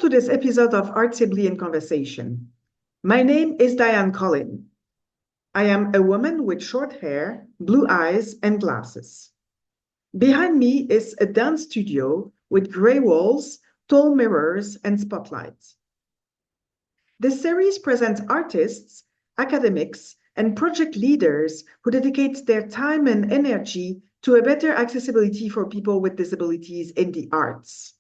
to this episode of Art Sibley in Conversation. My name is Diane Collin. I am a woman with short hair, blue eyes, and glasses. Behind me is a dance studio with gray walls, tall mirrors, and spotlights. This series presents artists, academics, and project leaders who dedicate their time and energy to a better accessibility for people with disabilities in the arts.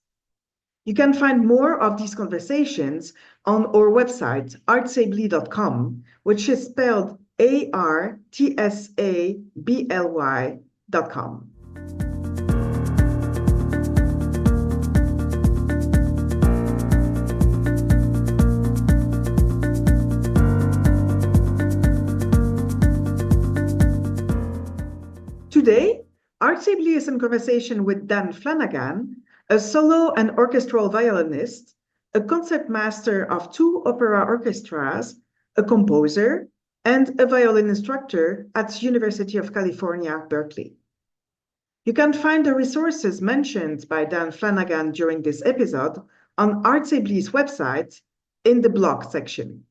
You can find more of these conversations on our website, artsably.com, which is spelled artsably.com. Today, Art Sibley is in conversation with Dan Flanagan, a solo and orchestral violinist, a concert master of 2 opera orchestras, a composer, and a violin instructor at University of California, Berkeley. You can find the resources mentioned by Dan Flanagan during this episode on Art Sibley's website in the blog section.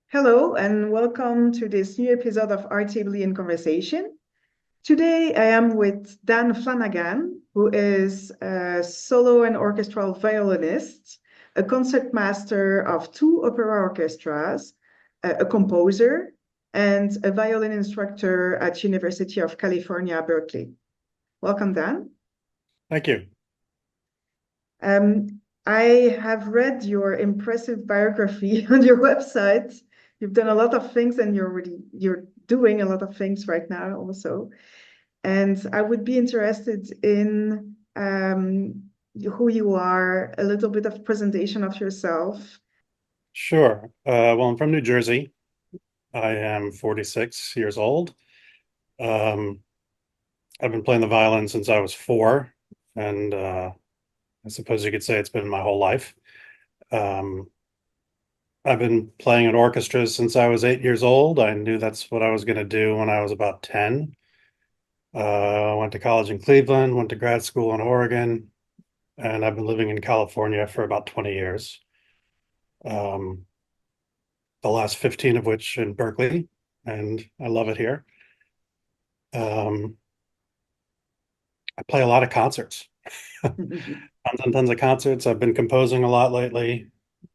Hello, and welcome to this new episode of Art Sibley in Conversation. Today, I am with Dan Flanagan, who is a solo and orchestral violinist, a concert master of 2 opera orchestras, a composer, and a violin instructor at University of California, Berkeley. Welcome, Dan. Thank you. I have read your impressive biography on your website. You've done a lot of things, and you're doing a lot of things right now also. And I would be interested in who you are, a little bit of presentation of yourself. Sure. Well, I'm from New Jersey. I am 46 years old. Um, I've been playing the violin since I was four, and I suppose you could say it's been my whole life. Um, I've been playing in orchestras since I was 8 years old. I knew that's what I was going to do when I was about 10. I went to college in Cleveland, went to grad school in Oregon, and I've been living in California for about 20 years. Um, the last 15 of which in Berkeley, and I love it here. Um, I play a lot of concerts, tons and tons of concerts. I've been composing a lot lately.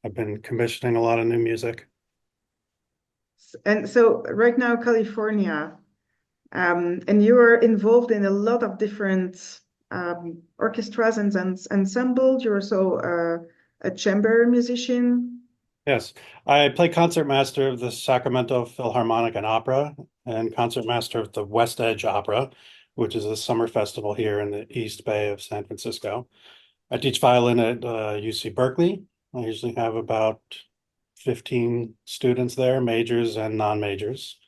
I've been commissioning a lot of new music. And so right now, California, and you are involved in a lot of different orchestras and ensembles. You're also a chamber musician. Yes, I play concertmaster of the Sacramento Philharmonic and Opera and concertmaster of the West Edge Opera, which is a summer festival here in the East Bay of San Francisco. I teach violin at UC Berkeley. I usually have about 15 students there, majors and non-majors.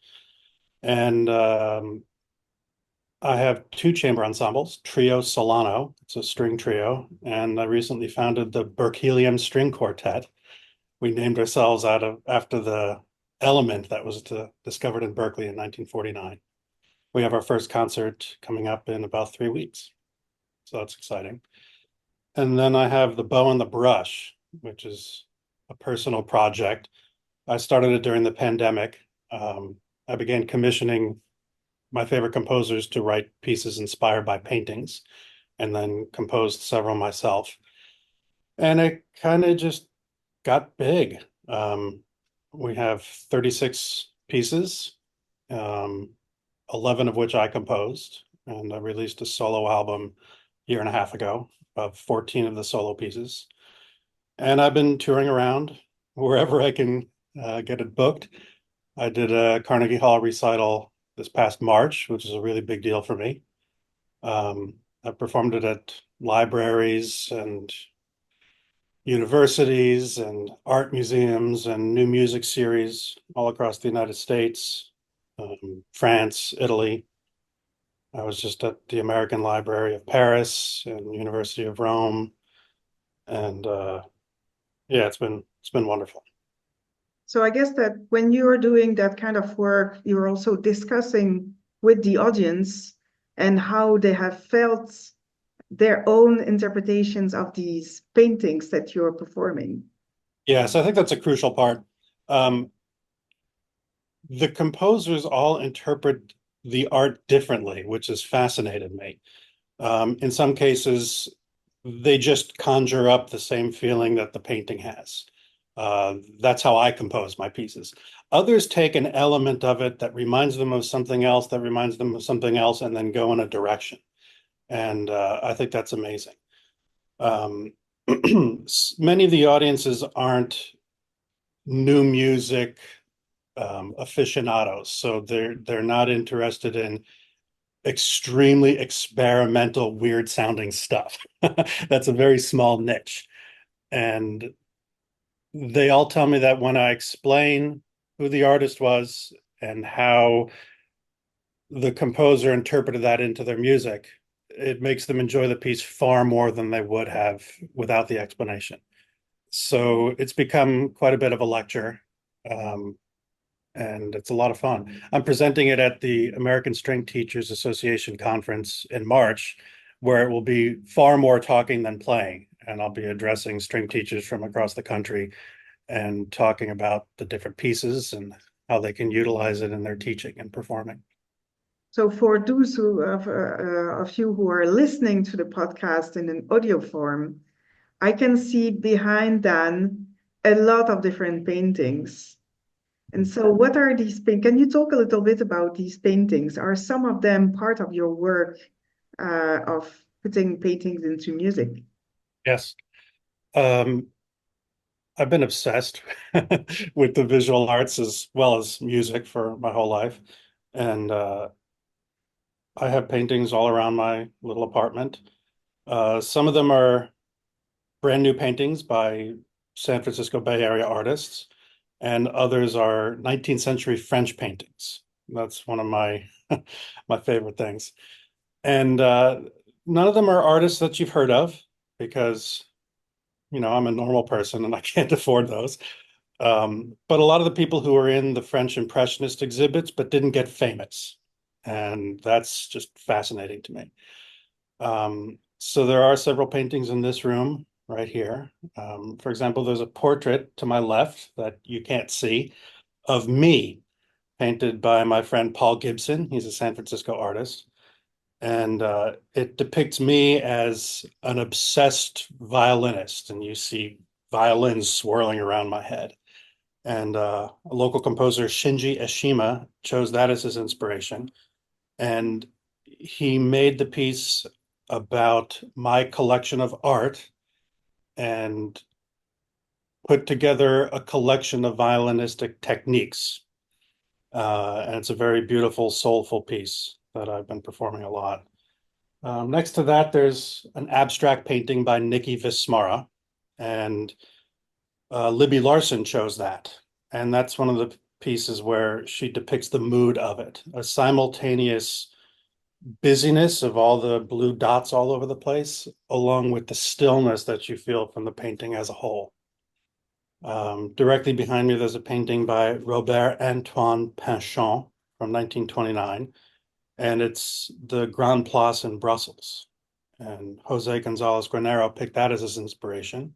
And I have two chamber ensembles, Trio Solano, it's a string trio, and I recently founded the Berkelium String Quartet. We named ourselves after the element that was discovered in Berkeley in 1949. We have our first concert coming up in about 3 weeks, so that's exciting. And then I have the Bow and the Brush, which is a personal project. I started it during the pandemic. I began commissioning my favorite composers to write pieces inspired by paintings, and then composed several myself. And it kind of just got big. We have 36 pieces, um, 11 of which I composed, and I released a solo album a year and a half ago of 14 of the solo pieces. And I've been touring around wherever I can get it booked. I did a Carnegie Hall recital this past March, which is a really big deal for me. I performed it at libraries and universities and art museums and new music series all across the United States, France, Italy. I was just at the American Library of Paris and University of Rome, and yeah, it's been wonderful. So I guess that when you're doing that kind of work, you're also discussing with the audience and how they have felt their own interpretations of these paintings that you're performing. Yes, I think that's a crucial part. Um, the composers all interpret the art differently, which has fascinated me. In some cases, they just conjure up the same feeling that the painting has. That's how I compose my pieces. Others take an element of it that reminds them of something else, that reminds them of something else, and then go in a direction. And I think that's amazing. Um, many of the audiences aren't new music aficionados, so they're not interested in extremely experimental, weird sounding stuff. That's a very small niche. And they all tell me that when I explain who the artist was and how the composer interpreted that into their music, it makes them enjoy the piece far more than they would have without the explanation. So it's become quite a bit of a lecture. Um, and it's a lot of fun. I'm presenting it at the American String Teachers Association conference in March, where it will be far more talking than playing. And I'll be addressing string teachers from across the country and talking about the different pieces and how they can utilize it in their teaching and performing. So for those of you who are listening to the podcast in an audio form, I can see behind Dan a lot of different paintings. And so what are these paintings? Can you talk a little bit about these paintings? Are some of them part of your work of putting paintings into music? Yes. Um, I've been obsessed with the visual arts as well as music for my whole life. And I have paintings all around my little apartment. Some of them are brand new paintings by San Francisco Bay Area artists, and others are 19th century French paintings. That's one of my my favorite things. And none of them are artists that you've heard of because, I'm a normal person and I can't afford those. But a lot of the people who are in the French Impressionist exhibits but didn't get famous. And that's just fascinating to me. So there are several paintings in this room right here. For example, there's a portrait to my left that you can't see of me, painted by my friend Paul Gibson. He's a San Francisco artist. And it depicts me as an obsessed violinist, and you see violins swirling around my head. And a local composer, Shinji Eshima, chose that as his inspiration. And he made the piece about my collection of art and put together a collection of violinistic techniques. And it's a very beautiful, soulful piece that I've been performing a lot. Next to that, there's an abstract painting by Nikki Vismara, and Libby Larsen chose that. And that's one of the pieces where she depicts the mood of it, a simultaneous busyness of all the blue dots all over the place, along with the stillness that you feel from the painting as a whole. Directly behind me, there's a painting by Robert Antoine Pinchon from 1929, and it's the Grand Place in Brussels. And Jose Gonzalez Granero picked that as his inspiration.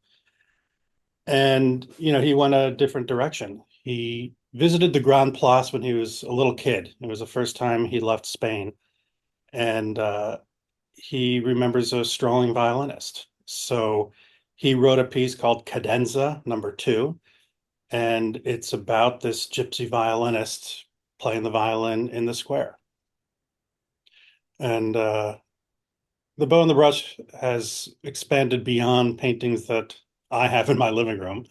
And, he went a different direction. He visited the Grand Place when he was a little kid. It was the first time he left Spain. And he remembers a strolling violinist. So he wrote a piece called Cadenza #2, and it's about this gypsy violinist playing the violin in the square. And The Bow and the Brush has expanded beyond paintings that I have in my living room.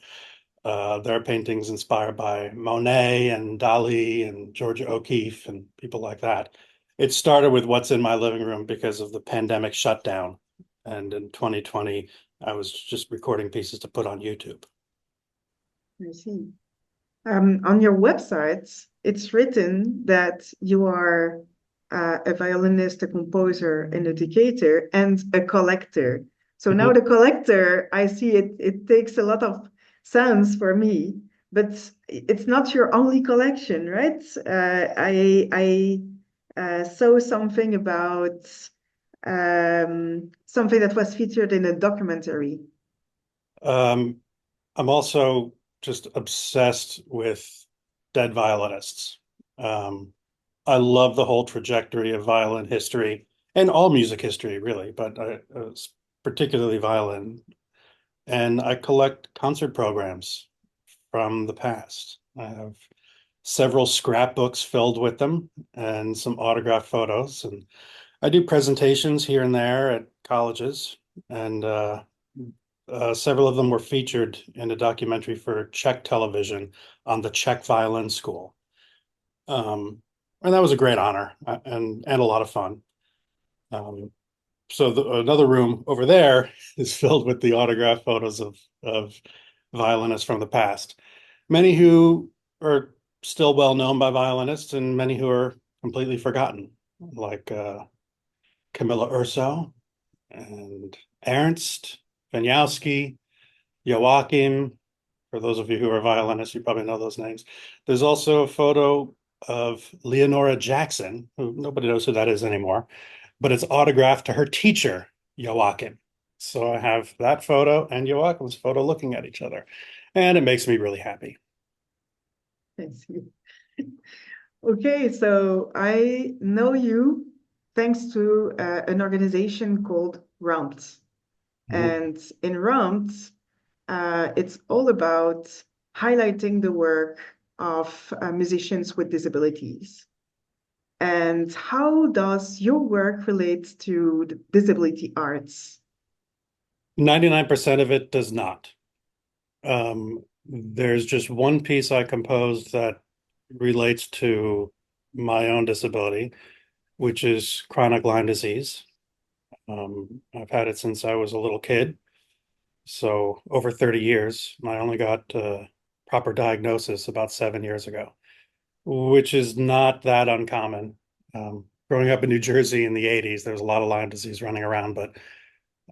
There are paintings inspired by Monet and Dali and Georgia O'Keeffe and people like that. It started with what's in my living room because of the pandemic shutdown. And in 2020, I was just recording pieces to put on YouTube. I see. On your website, it's written that you are a violinist, a composer, an educator, and a collector. So now the collector, I see it takes a lot of sounds for me, but it's not your only collection, right? I saw something about something that was featured in a documentary. Um, I'm also just obsessed with dead violinists. Um, I love the whole trajectory of violin history and all music history, really, but particularly violin. And I collect concert programs from the past. I have several scrapbooks filled with them and some autographed photos. And I do presentations here and there at colleges, and several of them were featured in a documentary for Czech television on the Czech Violin School. And that was a great honor and a lot of fun. So another room over there is filled with the autographed photos of violinists from the past. Many who are still well known by violinists and many who are completely forgotten, like Camilla Urso and Ernst, Wieniawski, Joachim. For those of you who are violinists, you probably know those names. There's also a photo of Leonora Jackson, who nobody knows who that is anymore, but it's autographed to her teacher, Joachim. So I have that photo and Joachim's photo looking at each other, and it makes me really happy. I see. Okay, so I know you thanks to an organization called RUMPT. And in RUMPT, it's all about highlighting the work of musicians with disabilities. And how does your work relate to the disability arts? 99% of it does not. There's just one piece I composed that relates to my own disability, which is chronic Lyme disease. I've had it since I was a little kid. So over 30 years, I only got proper diagnosis about 7 years ago, which is not that uncommon. Growing up in New Jersey in the 80s, there was a lot of Lyme disease running around, but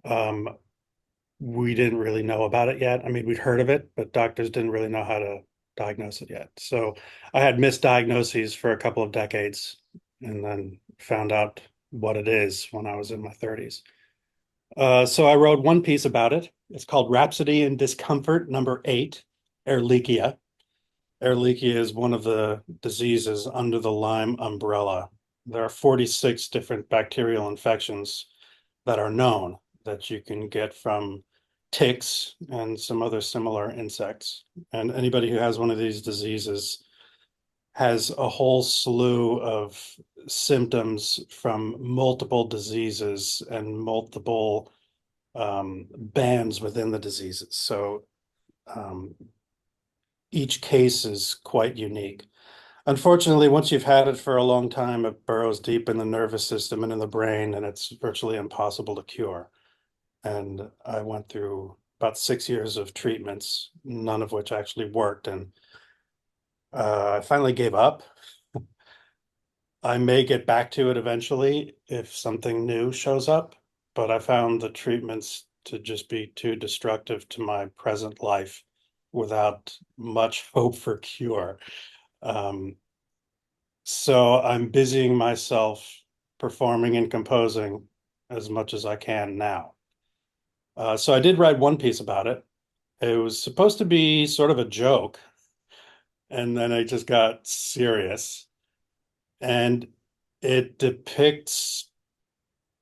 um, we didn't really know about it yet. I mean, we'd heard of it, but doctors didn't really know how to diagnose it yet. So I had misdiagnoses for a couple of decades and then found out what it is when I was in my 30s. So I wrote one piece about it. It's called Rhapsody in Discomfort, number 8, Ehrlichia. Ehrlichia is one of the diseases under the Lyme umbrella. There are 46 different bacterial infections that are known that you can get from ticks and some other similar insects. And anybody who has one of these diseases has a whole slew of symptoms from multiple diseases and multiple bands within the diseases. So um, each case is quite unique. Unfortunately, once you've had it for a long time, it burrows deep in the nervous system and in the brain, and it's virtually impossible to cure. And I went through about 6 years of treatments, none of which actually worked. And I finally gave up. I may get back to it eventually if something new shows up, but I found the treatments to just be too destructive to my present life without much hope for cure. Um, so I'm busying myself performing and composing as much as I can now. So I did write one piece about it. It was supposed to be sort of a joke, and then I just got serious. And it depicts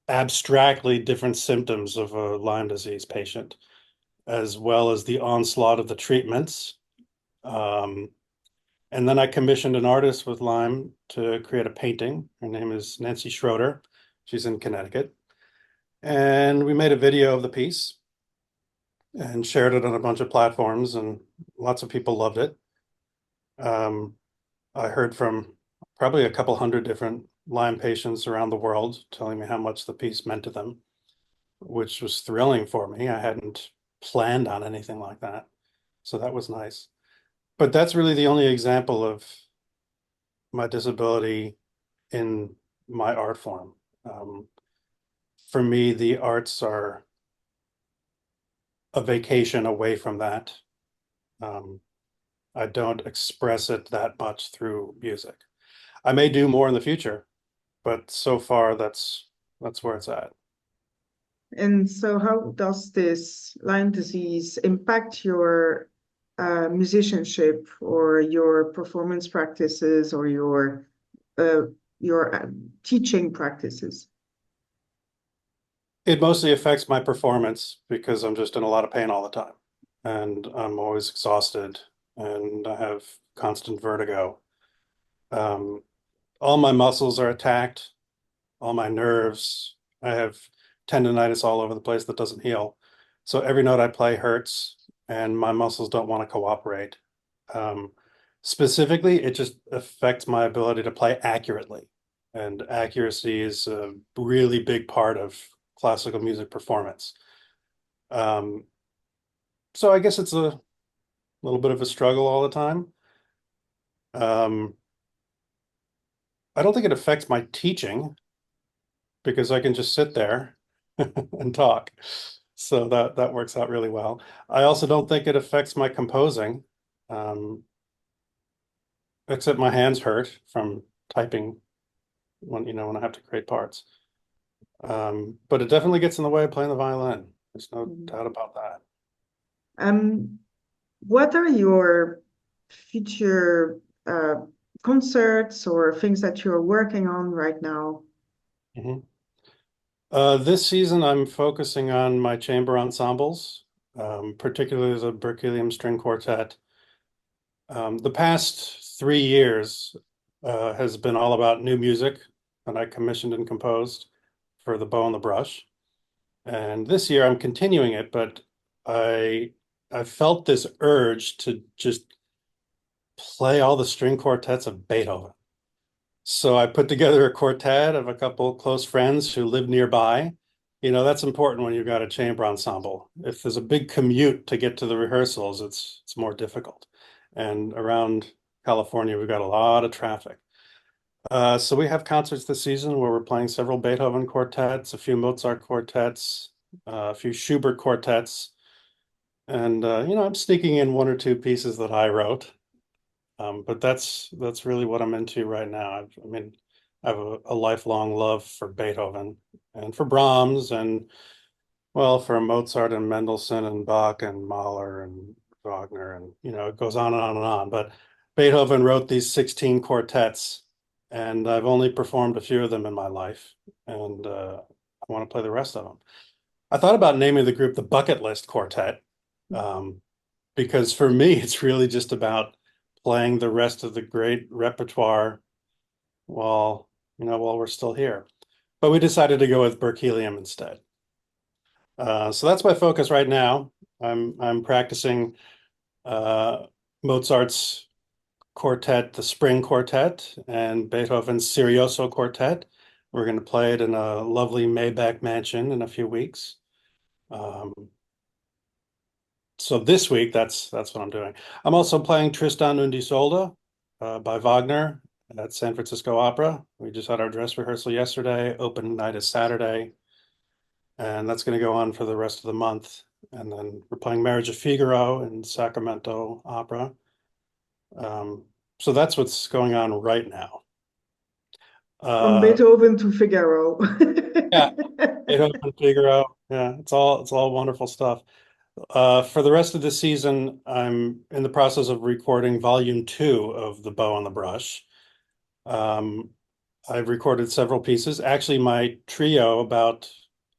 abstractly different symptoms of a Lyme disease patient, as well as the onslaught of the treatments. Um, and then I commissioned an artist with Lyme to create a painting. Her name is Nancy Schroeder. She's in Connecticut. And we made a video of the piece and shared it on a bunch of platforms, and lots of people loved it. Um, I heard from probably a couple hundred different Lyme patients around the world telling me how much the piece meant to them, which was thrilling for me. I hadn't planned on anything like that. So that was nice. But that's really the only example of my disability in my art form. For me, the arts are a vacation away from that. Um, I don't express it that much through music. I may do more in the future, but so far that's where it's at. And so how does this Lyme disease impact your musicianship or your performance practices or uh, your teaching practices? It mostly affects my performance because I'm just in a lot of pain all the time. And I'm always exhausted and I have constant vertigo. Um, all my muscles are attacked, all my nerves. I have tendonitis all over the place that doesn't heal. So every note I play hurts and my muscles don't want to cooperate. Um, Specifically, it just affects my ability to play accurately. And accuracy is a really big part of classical music performance. Um, so I guess it's a little bit of a struggle all the time. Um, I don't think it affects my teaching because I can just sit there and talk. So that works out really well. I also don't think it affects my composing, um, except my hands hurt from typing when I have to create parts. But it definitely gets in the way of playing the violin. There's no doubt about that. Um, what are your future concerts or things that you're working on right now? Mhm. This season, I'm focusing on my chamber ensembles, particularly the Berkelium String Quartet. The past 3 years has been all about new music that I commissioned and composed for the Bow and the Brush. And this year I'm continuing it, but I I felt this urge to just play all the string quartets of Beethoven. So I put together a quartet of a couple close friends who live nearby That's important when you've got a chamber ensemble. If there's a big commute to get to the rehearsals, it's more difficult. And around California, we've got a lot of traffic. So we have concerts this season where we're playing several Beethoven quartets, a few Mozart quartets, a few Schubert quartets, and I'm sneaking in one or two pieces that I wrote. But that's really what I'm into right now. I have a lifelong love for Beethoven and for Brahms and well, for Mozart and Mendelssohn and Bach and Mahler and Wagner and it goes on and on and on. But Beethoven wrote these 16 quartets, and I've only performed a few of them in my life, and I want to play the rest of them. I thought about naming the group the Bucket List Quartet, um, because for me, it's really just about playing the rest of the great repertoire while we're still here. But we decided to go with Berkelium instead. So that's my focus right now. I'm practicing Mozart's quartet, the Spring Quartet, and Beethoven's Serioso Quartet. We're going to play it in a lovely Maybach mansion in a few weeks. So this week, that's what I'm doing. I'm also playing Tristan und Isolde by Wagner at San Francisco Opera. We just had our dress rehearsal yesterday. Open night is Saturday, and that's going to go on for the rest of the month. And then we're playing Marriage of Figaro in Sacramento Opera. So that's what's going on right now. From Beethoven to Figaro. Yeah, Beethoven, Figaro. Yeah, it's all wonderful stuff. For the rest of the season, I'm in the process of recording volume 2 of The Bow on the Brush. I've recorded several pieces. Actually, my trio about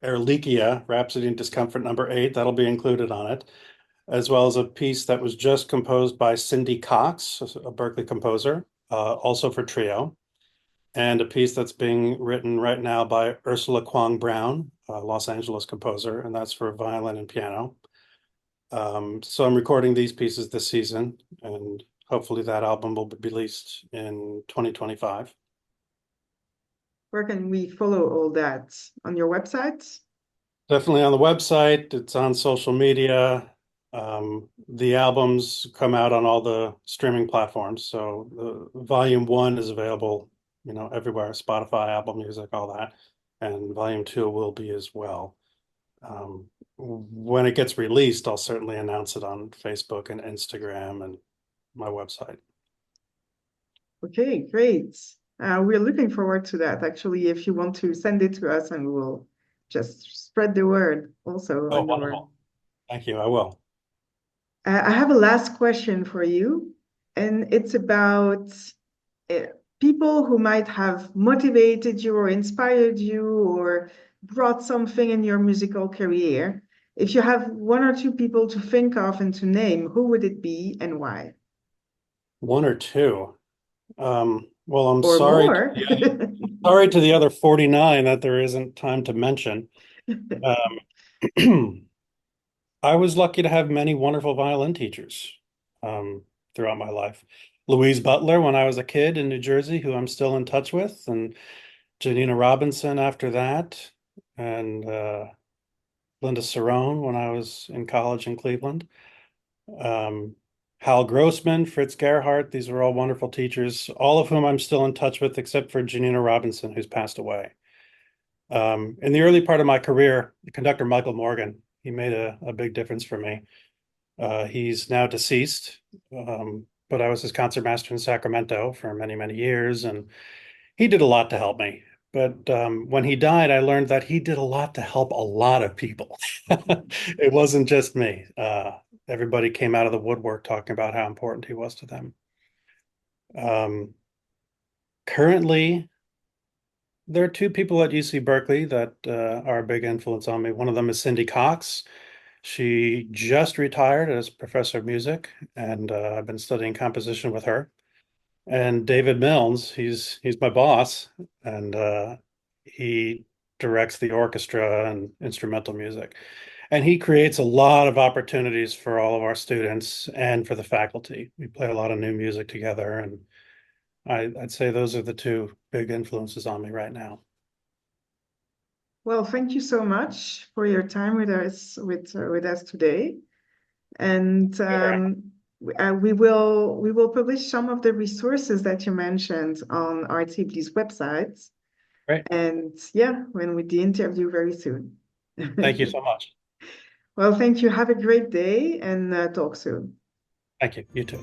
Erlichia, Rhapsody in Discomfort number 8, that'll be included on it, as well as a piece that was just composed by Cindy Cox, a Berklee composer, also for trio, and a piece that's being written right now by Ursula Kwong Brown, a Los Angeles composer, and that's for violin and piano. So I'm recording these pieces this season, and hopefully that album will be released in 2025. Where can we follow all that? On your website? Definitely on the website. It's on social media. The albums come out on all the streaming platforms. So the volume 1 is available, everywhere, Spotify, Apple Music, all that. And volume 2 will be as well. When it gets released, I'll certainly announce it on Facebook and Instagram and my website. Okay, great. We're looking forward to that. Actually, if you want to send it to us, and we will just spread the word also. Oh, wonderful. Thank you. I will. I have a last question for you, and it's about people who might have motivated you or inspired you or brought something in your musical career. If you have one or two people to think of and to name, who would it be and why? One or two. Well, I'm Or sorry. more. Sorry to the other 49 that there isn't time to mention. I was lucky to have many wonderful violin teachers throughout my life. Louise Butler when I was a kid in New Jersey, who I'm still in touch with, and Janina Robinson after that, and Linda Cerrone when I was in college in Cleveland. Hal Grossman, Fritz Gerhardt, these were all wonderful teachers, all of whom I'm still in touch with, except for Janina Robinson, who's passed away. In the early part of my career, the conductor Michael Morgan, he made a big difference for me. He's now deceased, but I was his concertmaster in Sacramento for many, many years, and he did a lot to help me. But when he died, I learned that he did a lot to help a lot of people. It wasn't just me. Everybody came out of the woodwork talking about how important he was to them. Currently, there are two people at UC Berkeley that are a big influence on me. One of them is Cindy Cox. She just retired as professor of music, and I've been studying composition with her. And David Milnes, he's my boss, and he directs the orchestra and instrumental music. And he creates a lot of opportunities for all of our students and for the faculty. We play a lot of new music together, and I'd say those are the two big influences on me right now. Well, thank you so much for your time with us today. And we will publish some of the resources that you mentioned on RTB's website. Great. And yeah, with the interview very soon. Thank you so much. Well, thank you. Have a great day and talk soon. Thank you. You too.